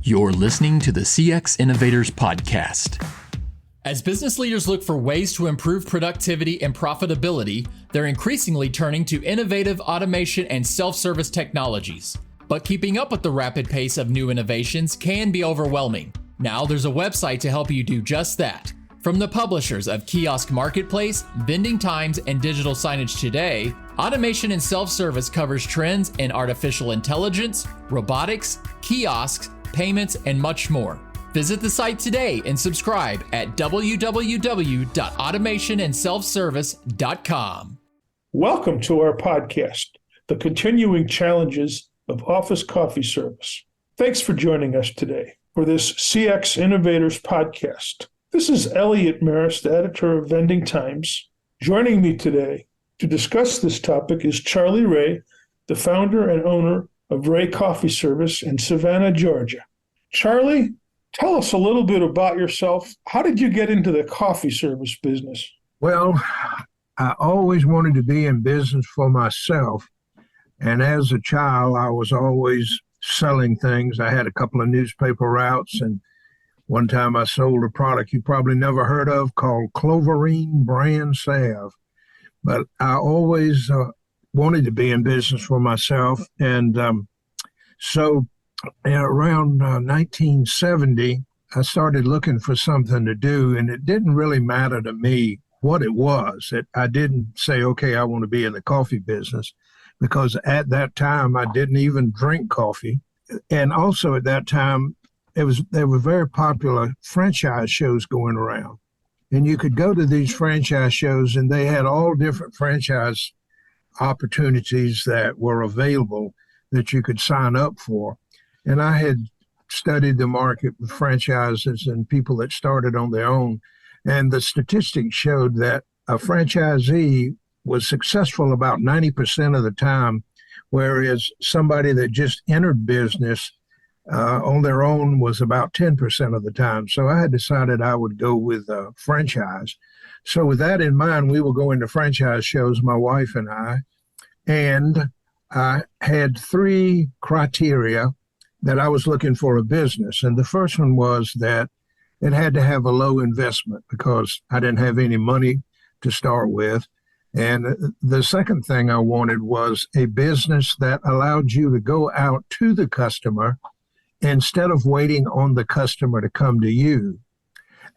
You're listening to the CX Innovators Podcast. As business leaders look for ways to improve productivity and profitability, they're increasingly turning to innovative automation and self-service technologies. But keeping up with the rapid pace of new innovations can be overwhelming. Now there's a website to help you do just that. From the publishers of Kiosk Marketplace, Vending Times, and Digital Signage Today, Automation and Self-Service covers trends in artificial intelligence, robotics, kiosks, payments, and much more. Visit the site today and subscribe at www.automationandselfservice.com. Welcome to our podcast, The Continuing Challenges of Office Coffee Service. Thanks for joining us today for this CX Innovators Podcast. This is Elliot Maris, the editor of Vending Times. Joining me today to discuss this topic is Charlie Ray, the founder and owner of Ray Coffee Service in Savannah, Georgia. Charlie, tell us a little bit about yourself. How did you get into the coffee service business? Well, I always wanted to be in business for myself. And as a child, I was always selling things. I had a couple of newspaper routes, and one time I sold a product you probably never heard of called Cloverine brand salve. But I always wanted to be in business for myself. And so around 1970, I started looking for something to do, and it didn't really matter to me what it was. I didn't say, okay, I want to be in the coffee business, because at that time I didn't even drink coffee. And also at that time, there were very popular franchise shows going around. And you could go to these franchise shows, and they had all different franchise opportunities that were available that you could sign up for. And I had studied the market with franchises and people that started on their own. And the statistics showed that a franchisee was successful about 90% of the time, whereas somebody that just entered business on their own was about 10% of the time. So I had decided I would go with a franchise. So with that in mind, we were going to franchise shows, my wife and I had three criteria that I was looking for a business. And the first one was that it had to have a low investment, because I didn't have any money to start with. And the second thing I wanted was a business that allowed you to go out to the customer instead of waiting on the customer to come to you.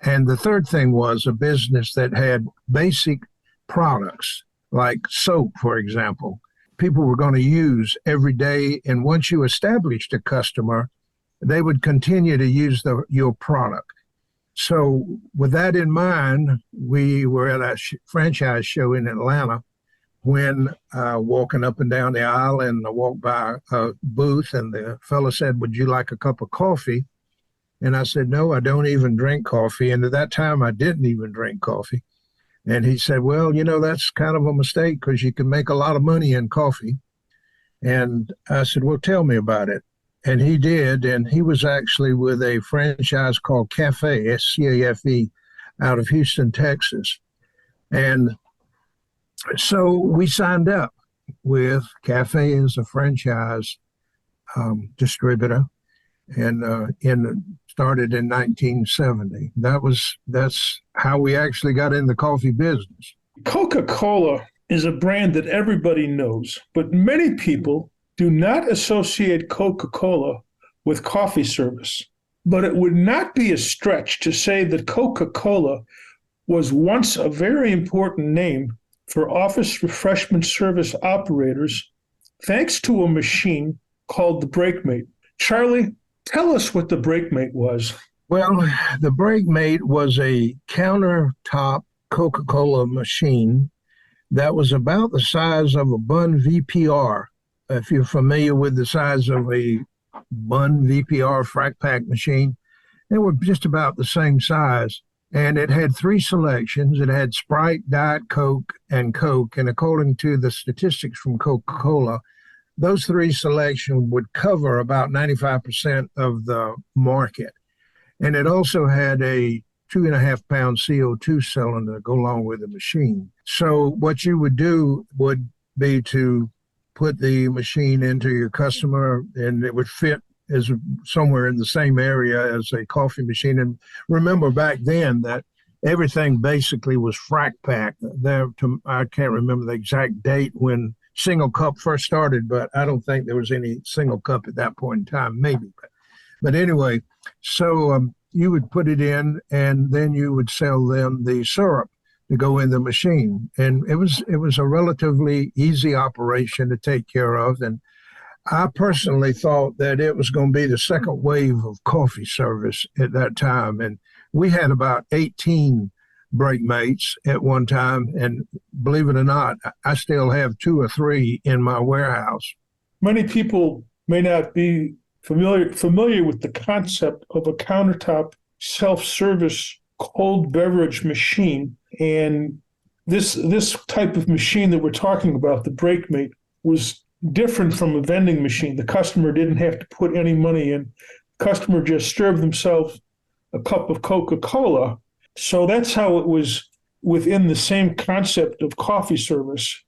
And the third thing was a business that had basic products like soap, for example, people were going to use every day. And once you established a customer, they would continue to use your product. So with that in mind, we were at a franchise show in Atlanta when walking up and down the aisle, and I walked by a booth, and the fellow said, "Would you like a cup of coffee?" And I said, "No, I don't even drink coffee." And at that time, I didn't even drink coffee. And he said, "Well, that's kind of a mistake, because you can make a lot of money in coffee." And I said, "Well, tell me about it." And he did. And he was actually with a franchise called Cafe, SCAFE, out of Houston, Texas. And so we signed up with Cafe as a franchise distributor, and started in 1970. That's how we actually got in the coffee business. Coca-Cola is a brand that everybody knows, but many people do not associate Coca-Cola with coffee service. But it would not be a stretch to say that Coca-Cola was once a very important name for office refreshment service operators, thanks to a machine called the BreakMate. Charlie, tell us what the BreakMate was. Well, the BreakMate was a countertop Coca-Cola machine that was about the size of a Bunn VPR. If you're familiar with the size of a Bunn VPR frac pack machine, they were just about the same size. And it had three selections. It had Sprite, Diet Coke, and Coke. And according to the statistics from Coca-Cola, those three selections would cover about 95% of the market. And it also had a 2.5-pound CO2 cylinder to go along with the machine. So what you would do would be to put the machine into your customer, and it would fit is somewhere in the same area as a coffee machine. And remember back then that everything basically was frac pack. I can't remember the exact date when single cup first started, but I don't think there was any single cup at that point in time, maybe. But anyway, so you would put it in, and then you would sell them the syrup to go in the machine. And it was a relatively easy operation to take care of. And I personally thought that it was going to be the second wave of coffee service at that time. And we had about 18 Breakmates at one time. And believe it or not, I still have 2 or 3 in my warehouse. Many people may not be familiar with the concept of a countertop self-service cold beverage machine. And this type of machine that we're talking about, the Breakmate, was different from a vending machine. The customer didn't have to put any money in. The customer just served themselves a cup of Coca-Cola. So that's how it was within the same concept of coffee service.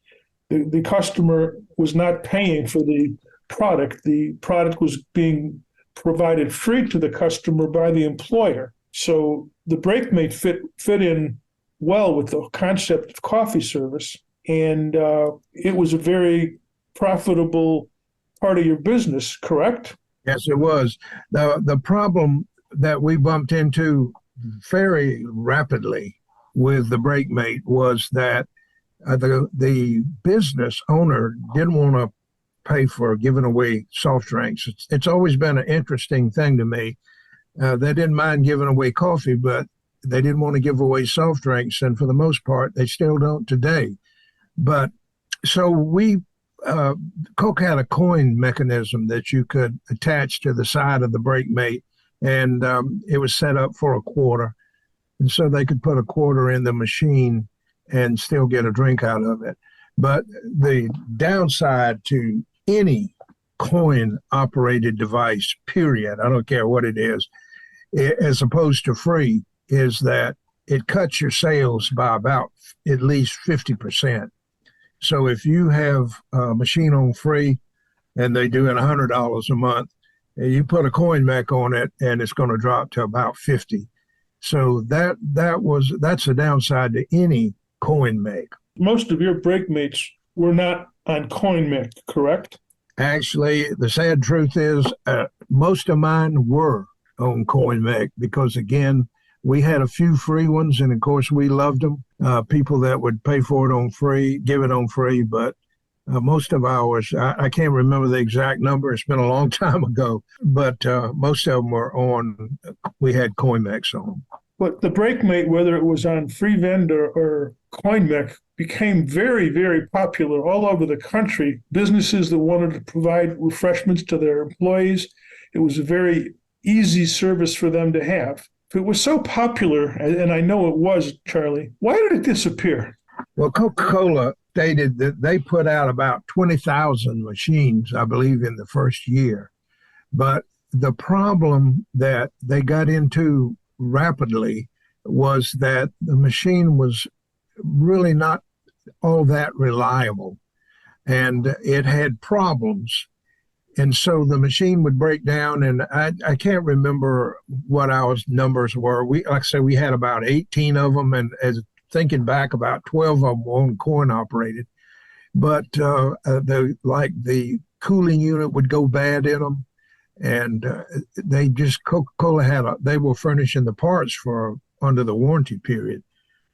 The customer was not paying for the product. The product was being provided free to the customer by the employer. So the Breakmate fit in well with the concept of coffee service. And it was a very profitable part of your business, correct? Yes, it was. The problem that we bumped into very rapidly with the Breakmate was that the business owner didn't want to pay for giving away soft drinks. It's always been an interesting thing to me. They didn't mind giving away coffee, but they didn't want to give away soft drinks. And for the most part, they still don't today. But so Coke had a coin mechanism that you could attach to the side of the Breakmate, and it was set up for a quarter. And so they could put a quarter in the machine and still get a drink out of it. But the downside to any coin-operated device, period, I don't care what it is, as opposed to free, is that it cuts your sales by about at least 50%. So if you have a machine on free and they do it $100 a month, you put a coin mech on it and it's going to drop to about 50. So that's a downside to any coin mech. Most of your Breakmates were not on coin mech, correct? Actually, the sad truth is most of mine were on coin mech because, again, we had a few free ones, and of course we loved them. People that would pay for it on free, give it on free, but most of ours, I can't remember the exact number. It's been a long time ago, but most of them we had coin mechs on. But the Breakmate, whether it was on free vendor or coin mech, became very, very popular all over the country. Businesses that wanted to provide refreshments to their employees, it was a very easy service for them to have. If it was so popular, and I know it was, Charlie, why did it disappear? Well, Coca-Cola stated that they put out about 20,000 machines, I believe, in the first year. But the problem that they got into rapidly was that the machine was really not all that reliable, and it had problems. And so the machine would break down, and I can't remember what our numbers were. Like I said, we had about 18 of them, and as thinking back, about 12 of them were on coin operated. But the cooling unit would go bad in them, and Coca-Cola they were furnishing the parts for under the warranty period,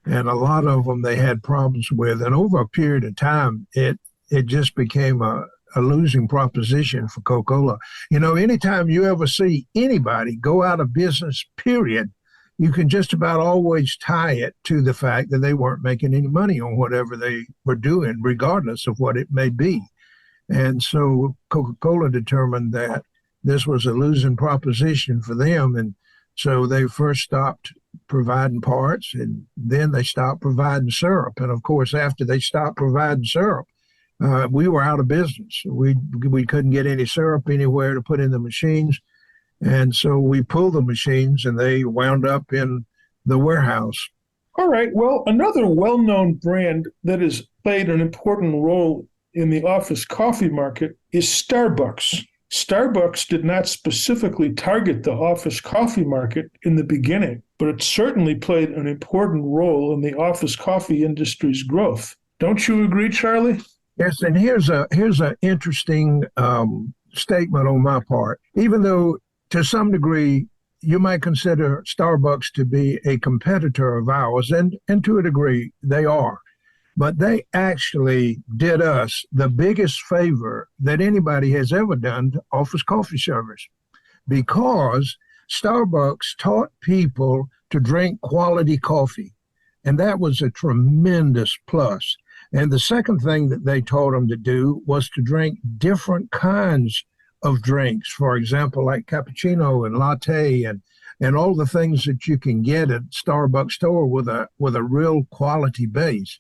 and a lot of them they had problems with. And over a period of time, it just became a losing proposition for Coca-Cola. Anytime you ever see anybody go out of business, period, you can just about always tie it to the fact that they weren't making any money on whatever they were doing, regardless of what it may be. And so Coca-Cola determined that this was a losing proposition for them. And so they first stopped providing parts, and then they stopped providing syrup. And of course, after they stopped providing syrup, we were out of business. We couldn't get any syrup anywhere to put in the machines. And so we pulled the machines, and they wound up in the warehouse. All right. Well, another well-known brand that has played an important role in the office coffee market is Starbucks. Starbucks did not specifically target the office coffee market in the beginning, but it certainly played an important role in the office coffee industry's growth. Don't you agree, Charlie? Yes, and here's a interesting statement on my part. Even though to some degree you might consider Starbucks to be a competitor of ours, and to a degree they are, but they actually did us the biggest favor that anybody has ever done to office coffee servers, because Starbucks taught people to drink quality coffee, and that was a tremendous plus. And the second thing that they taught them to do was to drink different kinds of drinks, for example, like cappuccino and latte and all the things that you can get at Starbucks store with a real quality base.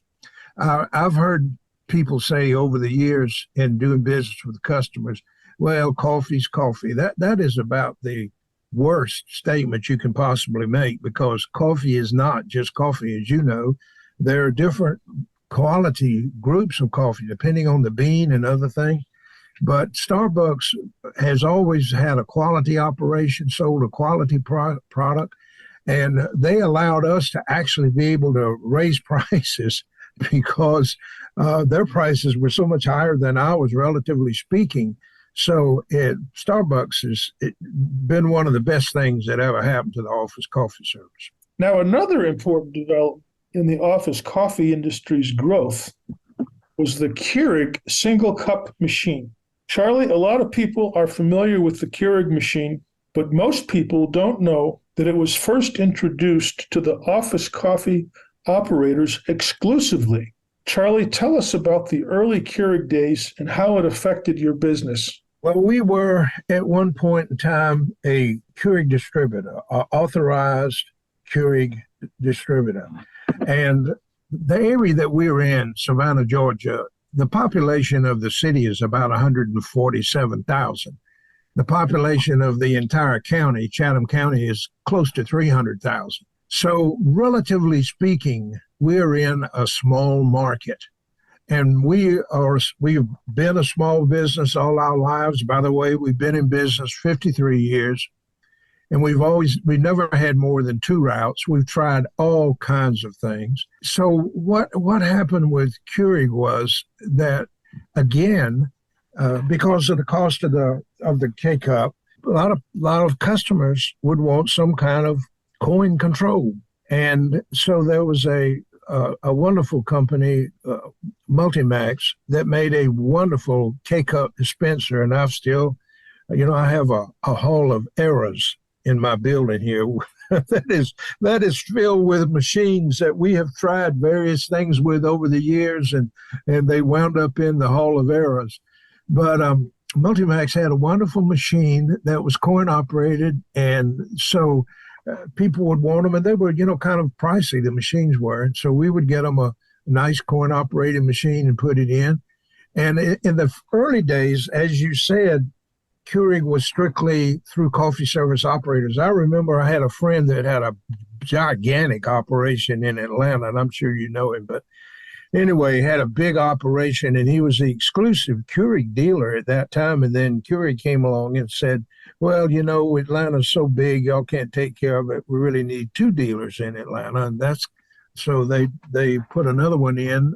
I've heard people say over the years in doing business with customers, well, coffee's coffee. That is about the worst statement you can possibly make, because coffee is not just coffee, as you know. There are different quality groups of coffee depending on the bean and other things. But Starbucks has always had a quality operation, sold a quality product, and they allowed us to actually be able to raise prices because their prices were so much higher than ours, relatively speaking. So Starbucks has been one of the best things that ever happened to the office coffee service. Now, another important development in the office coffee industry's growth was the Keurig single cup machine. Charlie, a lot of people are familiar with the Keurig machine, but most people don't know that it was first introduced to the office coffee operators exclusively. Charlie, tell us about the early Keurig days and how it affected your business. Well, we were at one point in time a Keurig distributor, an authorized Keurig distributor. And the area that we're in, Savannah, Georgia, the population of the city is about 147,000. The population of the entire county, Chatham County, is close to 300,000. So relatively speaking, we're in a small market. And we've been a small business all our lives. By the way, we've been in business 53 years. And we've never had more than 2 routes. We've tried all kinds of things. So what happened with Keurig was that, again, because of the cost of the K-Cup, a lot of customers would want some kind of coin control. And so there was a wonderful company, Multimax, that made a wonderful K-Cup dispenser. And I've still, I have a hall of errors in my building here that is filled with machines that we have tried various things with over the years, and they wound up in the Hall of Errors. But Multimax had a wonderful machine that was coin operated, and so people would want them, and they were kind of pricey, the machines were, and so we would get them a nice coin operated machine and put it in. And in the early days, as you said, Keurig was strictly through coffee service operators. I remember I had a friend that had a gigantic operation in Atlanta, and I'm sure you know him. But anyway, he had a big operation, and he was the exclusive Keurig dealer at that time. And then Keurig came along and said, well, Atlanta's so big, y'all can't take care of it. We really need 2 dealers in Atlanta. And so they put another one in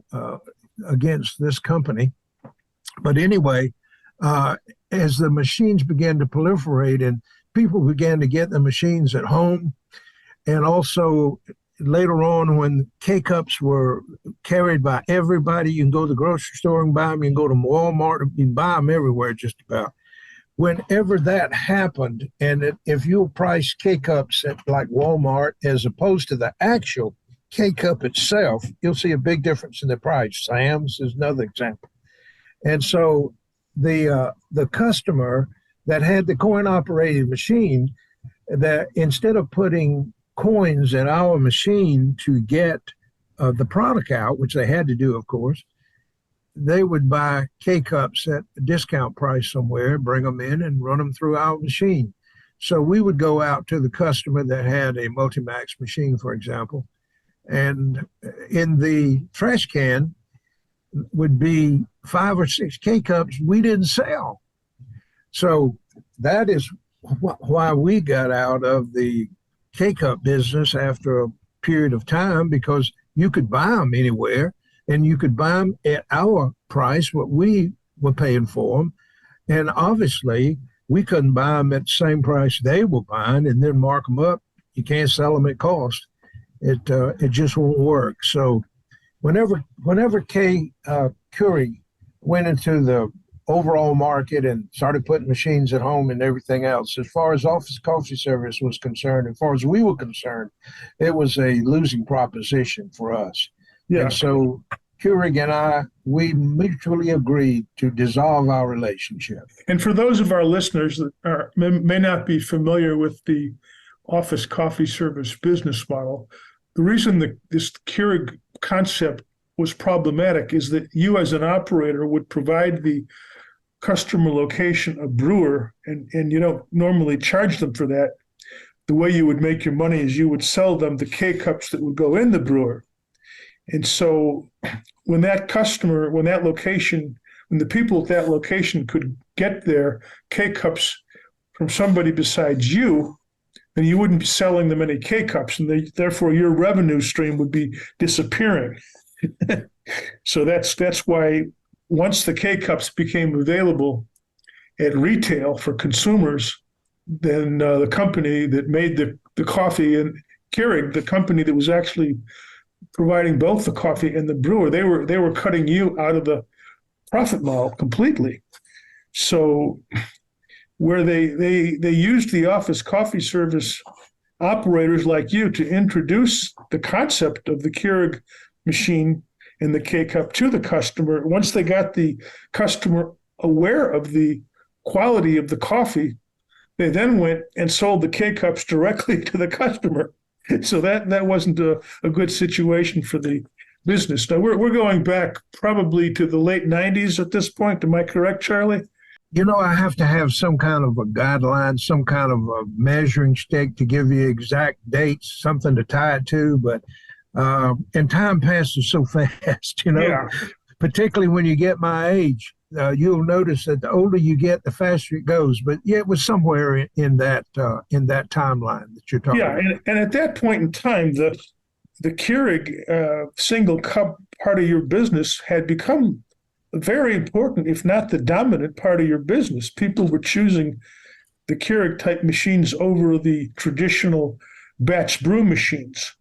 against this company. But anyway, as the machines began to proliferate and people began to get the machines at home, and also later on when K-Cups were carried by everybody, you can go to the grocery store and buy them, you can go to Walmart, you can buy them everywhere just about. Whenever that happened, and if you price K-Cups at like Walmart as opposed to the actual K-Cup itself, you'll see a big difference in the price. Sam's is another example. And so the customer that had the coin-operated machine, that instead of putting coins in our machine to get the product out, which they had to do, of course, they would buy K-Cups at a discount price somewhere, bring them in and run them through our machine. So we would go out to the customer that had a Multimax machine, for example, and in the trash can would be 5 or 6 K-Cups we didn't sell. So that is why we got out of the K-Cup business after a period of time, because you could buy them anywhere and you could buy them at our price, what we were paying for them. And obviously, we couldn't buy them at the same price they were buying and then mark them up. You can't sell them at cost. It just won't work. So whenever Keurig went into the overall market and started putting machines at home and everything else, as far as office coffee service was concerned, as far as we were concerned, it was a losing proposition for us. Yeah. And so Keurig and I, we mutually agreed to dissolve our relationship. And for those of our listeners that may not be familiar with the office coffee service business model, the reason this Keurig concept was problematic is that you as an operator would provide the customer location a brewer, and you don't normally charge them for that. The way you would make your money is you would sell them the K-Cups that would go in the brewer. And so when the people at that location could get their K-Cups from somebody besides you, then you wouldn't be selling them any K-Cups, and therefore your revenue stream would be disappearing. So that's why once the K-Cups became available at retail for consumers, then the company that made the coffee, and Keurig, the company that was actually providing both the coffee and the brewer, they were cutting you out of the profit model completely. So where they used the office coffee service operators like you to introduce the concept of the Keurig machine and the K-Cup to the customer, once they got the customer aware of the quality of the coffee, they then went and sold the K-Cups directly to the customer. So that wasn't a good situation for the business. Now, we're going back probably to the late 90s at this point. Am I correct, Charlie? You know, I have to have some kind of a guideline, some kind of a measuring stick to give you exact dates, something to tie it to. But and time passes so fast, Yeah. Particularly when you get my age. You'll notice that the older you get, the faster it goes. But yeah, it was somewhere in that timeline that you're talking about. Yeah, and at that point in time, the Keurig single cup part of your business had become very important, if not the dominant part of your business. People were choosing the Keurig type machines over the traditional batch brew machines.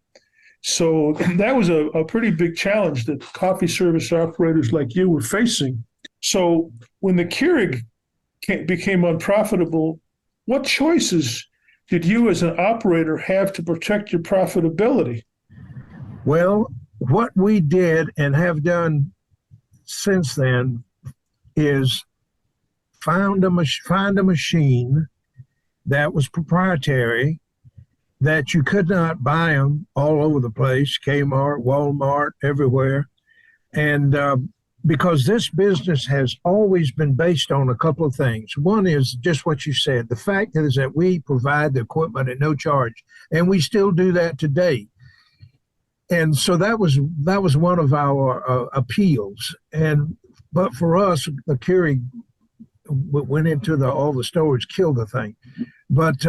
So that was a pretty big challenge that coffee service operators like you were facing. So when the Keurig became unprofitable, what choices did you as an operator have to protect your profitability? Well, what we did and have done since then is find a machine that was proprietary, that you could not buy them all over the place, Kmart, Walmart, everywhere. And because this business has always been based on a couple of things. One is just what you said. The fact is that we provide the equipment at no charge, and we still do that today. And so that was one of our appeals. But for us, the Keurig went into all the stores, killed the thing. But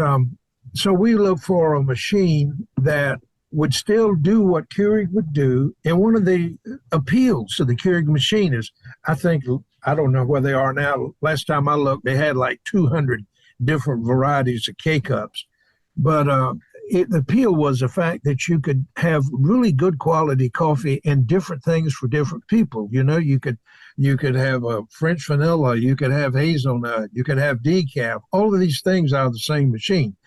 so we looked for a machine that would still do what Keurig would do. And one of the appeals to the Keurig machine is, I don't know where they are now. Last time I looked, they had like 200 different varieties of K-Cups. But the appeal was the fact that you could have really good quality coffee and different things for different people. You could have a French vanilla, you could have hazelnut, you could have decaf, all of these things out of the same machine.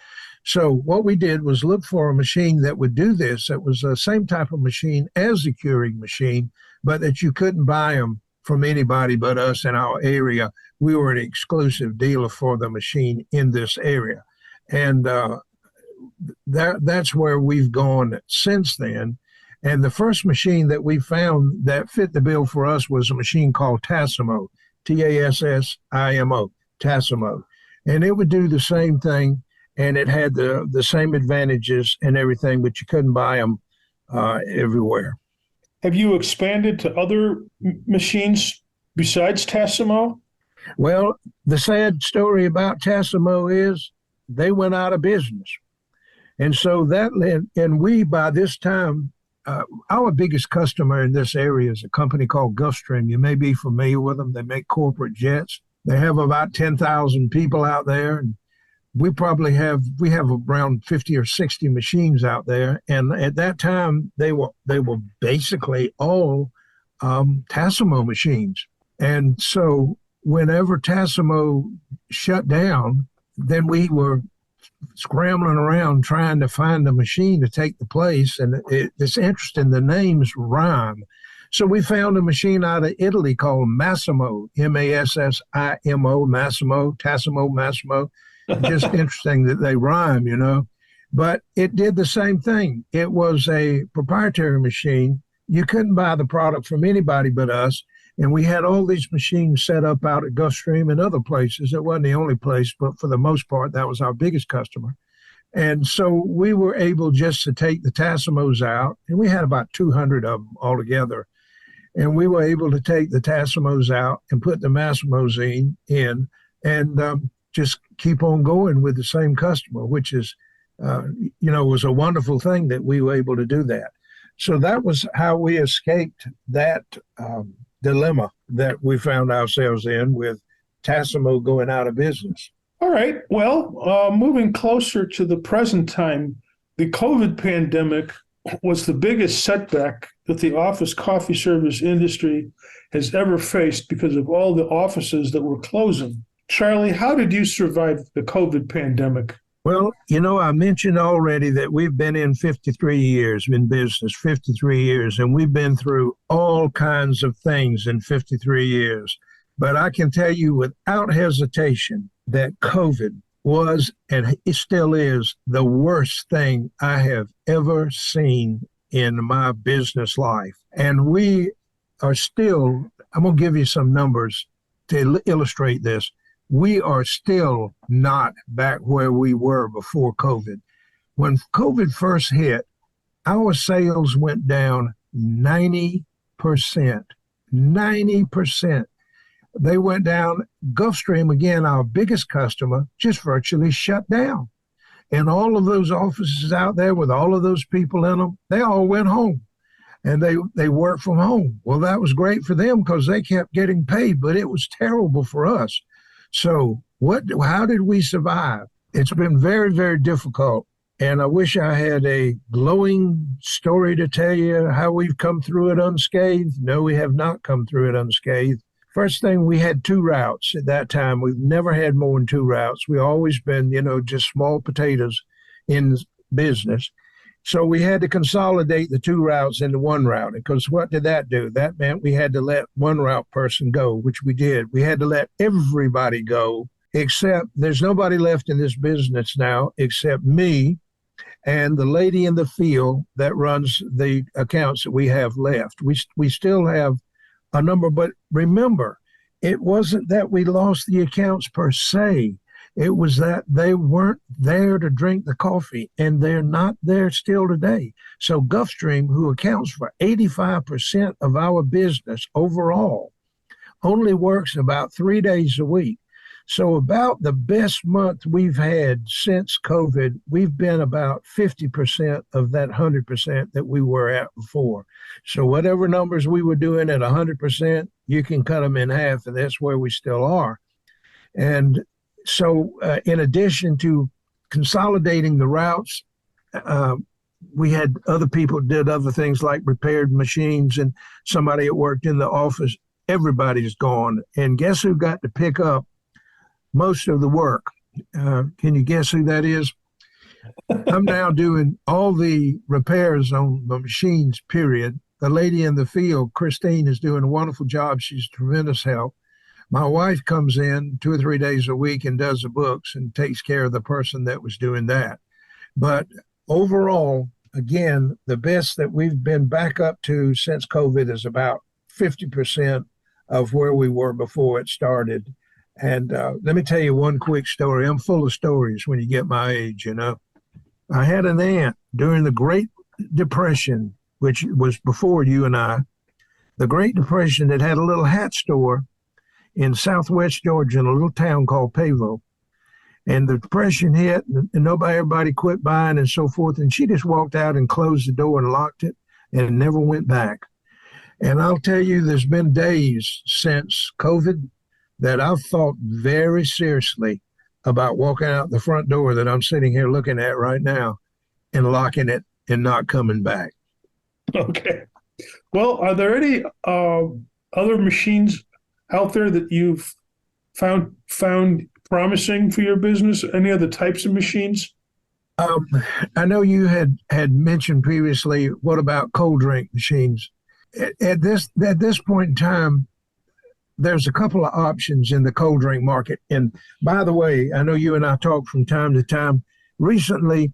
So what we did was look for a machine that would do this. It was the same type of machine as the Keurig machine, but that you couldn't buy them from anybody but us in our area. We were an exclusive dealer for the machine in this area. And that's where we've gone since then. And the first machine that we found that fit the bill for us was a machine called Tassimo, Tassimo, Tassimo. And it would do the same thing. And it had the same advantages and everything, but you couldn't buy them everywhere. Have you expanded to other machines besides Tassimo? Well, the sad story about Tassimo is they went out of business. And so that led, and we, by this time, our biggest customer in this area is a company called Gulfstream. You may be familiar with them. They make corporate jets. They have about 10,000 people out there. And we have around 50 or 60 machines out there. And at that time, they were basically all Tassimo machines. And so whenever Tassimo shut down, then we were scrambling around trying to find a machine to take the place. And it's interesting, the names rhyme. So we found a machine out of Italy called Massimo, Massimo, Tassimo. Just interesting that they rhyme, you know. But it did the same thing. It was a proprietary machine. You couldn't buy the product from anybody but us. And we had all these machines set up out at Gulfstream and other places. It wasn't the only place, but for the most part, that was our biggest customer. And so we were able just to take the Tassimos out, and we had about 200 of them altogether. And we were able to take the Tassimos out and put the Massimos in and just keep on going with the same customer, which is, was a wonderful thing that we were able to do that. So that was how we escaped that dilemma that we found ourselves in with Tassimo going out of business. All right. Well, moving closer to the present time, the COVID pandemic was the biggest setback that the office coffee service industry has ever faced because of all the offices that were closing. Charlie, how did you survive the COVID pandemic? Well, I mentioned already that we've been in 53 years in business, 53 years, and we've been through all kinds of things in 53 years. But I can tell you without hesitation that COVID was, and it still is, the worst thing I have ever seen in my business life. And we are still, I'm going to give you some numbers to illustrate this. We are still not back where we were before COVID. When COVID first hit, our sales went down 90%. 90%. They went down. Gulfstream, again, our biggest customer, just virtually shut down. And all of those offices out there with all of those people in them, they all went home. And they worked from home. Well, that was great for them because they kept getting paid, but it was terrible for us. So how did we survive? It's been very, very difficult. And I wish I had a glowing story to tell you how we've come through it unscathed. No, we have not come through it unscathed. First thing, we had 2 routes at that time. We've never had more than 2 routes. We've always been, just small potatoes in business. So we had to consolidate the 2 routes into 1 route. Because what did that do? That meant we had to let 1 route person go, which we did. We had to let everybody go, except there's nobody left in this business now except me and the lady in the field that runs the accounts that we have left. We still have a number, but remember, it wasn't that we lost the accounts per se. It was that they weren't there to drink the coffee, and they're not there still today. So Gulfstream, who accounts for 85% of our business overall, only works about 3 days a week. So about the best month we've had since COVID, we've been about 50% of that 100% that we were at before. So whatever numbers we were doing at 100%, you can cut them in half, and that's where we still are. And so in addition to consolidating the routes, we had other people did other things like repaired machines, and somebody that worked in the office. Everybody's gone. And guess who got to pick up most of the work? Can you guess who that is? I'm now doing all the repairs on the machines, period. The lady in the field, Christine, is doing a wonderful job. She's tremendous help. My wife comes in 2 or 3 days a week and does the books and takes care of the person that was doing that. But overall, again, the best that we've been back up to since COVID is about 50% of where we were before it started. And let me tell you one quick story. I'm full of stories when you get my age, I had an aunt during the Great Depression, which was before you and I, the Great Depression, that had a little hat store in southwest Georgia in a little town called Pavo. And the depression hit, and everybody quit buying and so forth. And she just walked out and closed the door and locked it and never went back. And I'll tell you, there's been days since COVID that I've thought very seriously about walking out the front door that I'm sitting here looking at right now and locking it and not coming back. Okay. Well, are there any other machines out there that you've found promising for your business? Any other types of machines? I know you had mentioned previously, what about cold drink machines? At this point in time, there's a couple of options in the cold drink market. And by the way, I know you and I talk from time to time. Recently,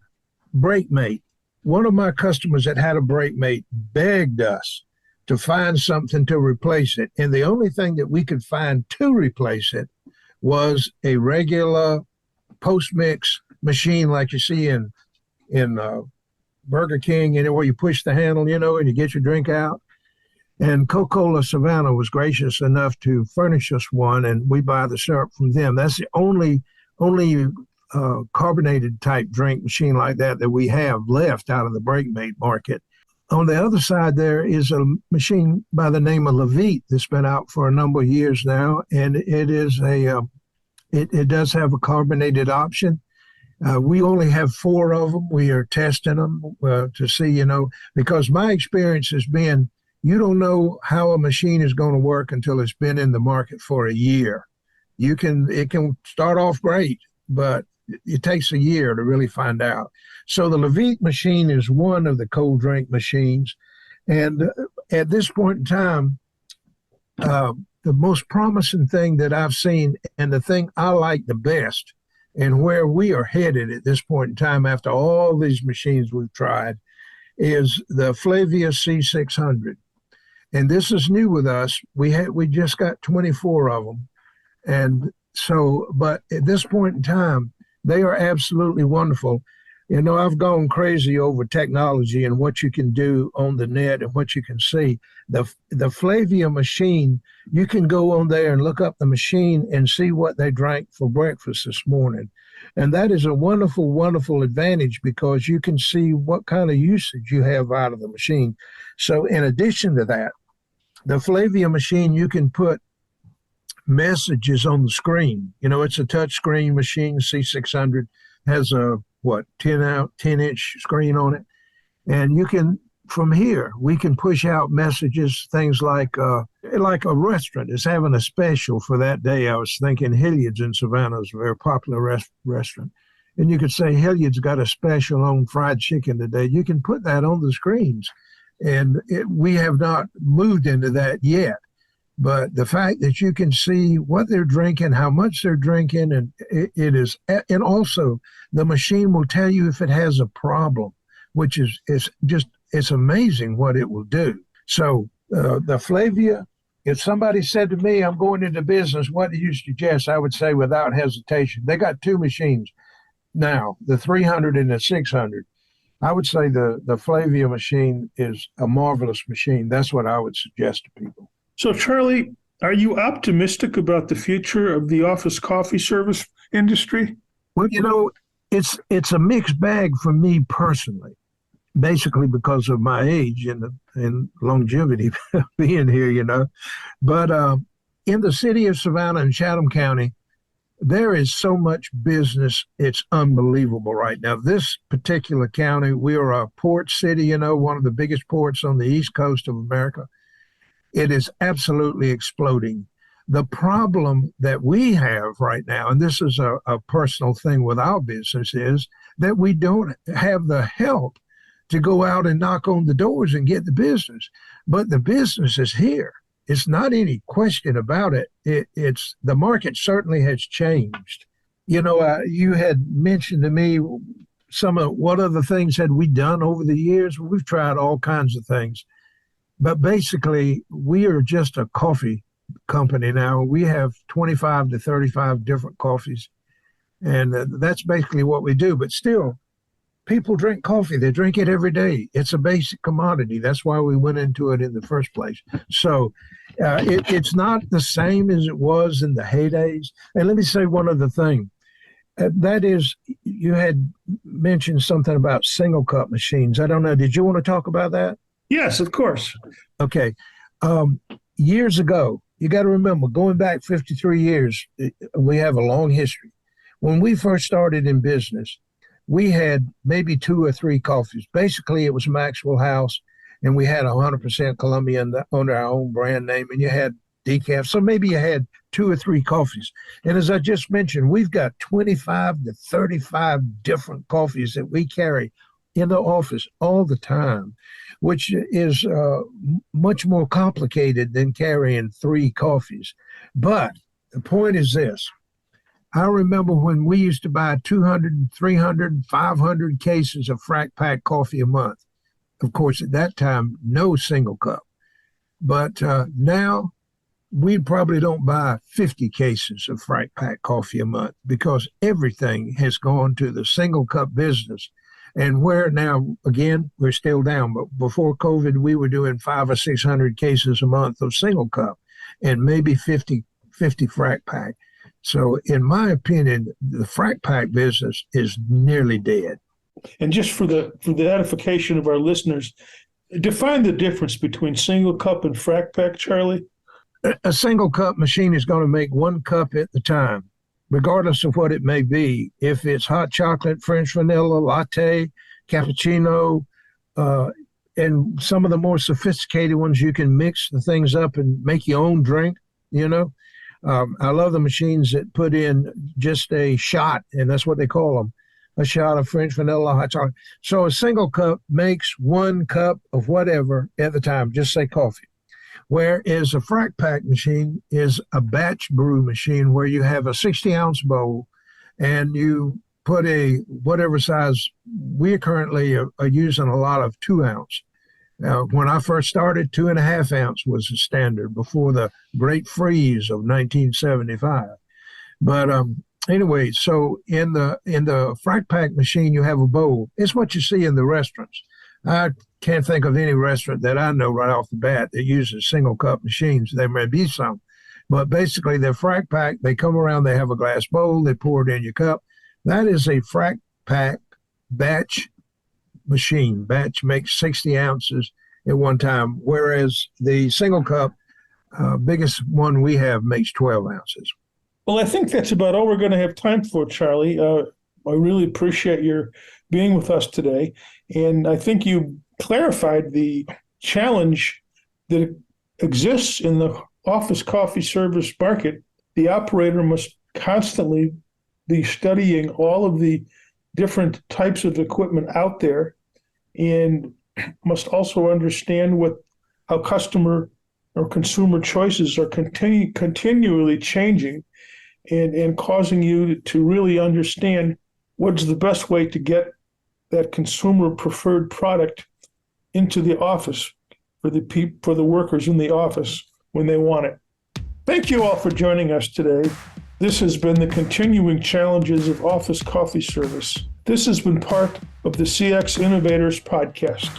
BrakeMate, one of my customers that had a BrakeMate begged us to find something to replace it. And the only thing that we could find to replace it was a regular post-mix machine like you see in Burger King, where you push the handle, and you get your drink out. And Coca-Cola Savannah was gracious enough to furnish us one, and we buy the syrup from them. That's the only carbonated type drink machine like that we have left out of the BrakeMate market. On the other side, there is a machine by the name of Levite that's been out for a number of years now, and it is it does have a carbonated option. We only have 4 of them. We are testing them to see, because my experience has been, you don't know how a machine is going to work until it's been in the market for a year. It can start off great, but it takes a year to really find out. So the Levite machine is one of the cold drink machines. And at this point in time, the most promising thing that I've seen, and the thing I like the best, and where we are headed at this point in time after all these machines we've tried, is the Flavia C600. And this is new with us. We just got 24 of them. And so, but at this point in time, they are absolutely wonderful. I've gone crazy over technology and what you can do on the net and what you can see. The Flavia machine, you can go on there and look up the machine and see what they drank for breakfast this morning. And that is a wonderful, wonderful advantage because you can see what kind of usage you have out of the machine. So in addition to that, the Flavia machine, you can put messages on the screen. It's a touch screen machine. C600 has a 10-inch screen on it, and you can, from here, we can push out messages, things like a restaurant is having a special for that day. I was thinking Hilliard's in Savannah is a very popular restaurant, and you could say Hilliard's got a special on fried chicken today. You can put that on the screens, and we have not moved into that yet. But the fact that you can see what they're drinking, how much they're drinking, and and also the machine will tell you if it has a problem, which is it's amazing what it will do. So the Flavia, if somebody said to me, I'm going into business, what do you suggest? I would say without hesitation. They got 2 machines now, the 300 and the 600. I would say the Flavia machine is a marvelous machine. That's what I would suggest to people. So, Charlie, are you optimistic about the future of the office coffee service industry? Well, it's a mixed bag for me personally, basically because of my age and longevity being here, But in the city of Savannah and Chatham County, there is so much business. It's unbelievable right now. This particular county, we are a port city, one of the biggest ports on the East Coast of America. It is absolutely exploding. The problem that we have right now, and this is a personal thing with our business, is that we don't have the help to go out and knock on the doors and get the business. But the business is here. It's not any question about it. It's the market certainly has changed. You had mentioned to me some of what other things had we done over the years. We've tried all kinds of things. But basically, we are just a coffee company now. We have 25 to 35 different coffees, and that's basically what we do. But still, People drink coffee. They drink it every day. It's a basic commodity. That's why we went into it in the first place. So it's not the same as it was in the heydays. And let me say one other thing. That is, you had mentioned something about single cup machines. I don't know. Did you want to talk about that? Yes, of course. Okay. Years ago, you got to remember, going back 53 years, we have a long history. When we first started in business, we had maybe 2 or 3 coffees. Basically, it was Maxwell House, and we had 100% Colombian under our own brand name, and you had decaf. So maybe you had 2 or 3 coffees. And as I just mentioned, we've got 25 to 35 different coffees that we carry in the office all the time, which is much more complicated than carrying 3 coffees. But the point is this. I remember when we used to buy 200, 300, 500 cases of Frac Pack coffee a month. Of course, at that time, no single cup. But now we probably don't buy 50 cases of Frac Pack coffee a month because everything has gone to the single cup business. And where now, again, we're still down. But before COVID, we were doing 500 or 600 cases a month of single cup and maybe 50 Frac Pack. So in my opinion, the Frac Pack business is nearly dead. And just for the edification of our listeners, define the difference between single cup and Frac Pack, Charlie. A single cup machine is going to make 1 cup at the time, regardless of what it may be. If it's hot chocolate, French vanilla, latte, cappuccino, and some of the more sophisticated ones, you can mix the things up and make your own drink, you know. I love the machines that put in just a shot, and that's what they call them, a shot of French vanilla, hot chocolate. So a single cup makes 1 cup of whatever at the time, just say coffee. Whereas a Frac Pack machine is a batch brew machine where you have a 60-ounce bowl and you put a whatever size. We currently are using a lot of 2-ounce. Now, when I first started, 2.5 ounce was the standard before the great freeze of 1975. But anyway, so in the Frac Pack machine, you have a bowl. It's what you see in the restaurants. I can't think of any restaurant that I know right off the bat that uses single cup machines. There may be some, but basically they're Frac Pack. They come around, they have a glass bowl, they pour it in your cup. That is a Frac Pack batch machine. Batch makes 60 ounces at one time, whereas the single cup, biggest one we have, makes 12 ounces. Well, I think that's about all we're going to have time for, Charlie. I really appreciate your being with us today. And I think you clarified the challenge that exists in the office coffee service market. The operator must constantly be studying all of the different types of equipment out there and must also understand how customer or consumer choices are continually changing and causing you to really understand what's the best way to get that consumer preferred product into the office for the workers in the office when they want it. Thank you all for joining us today. This has been the continuing challenges of office coffee service. This has been part of the CX Innovators podcast.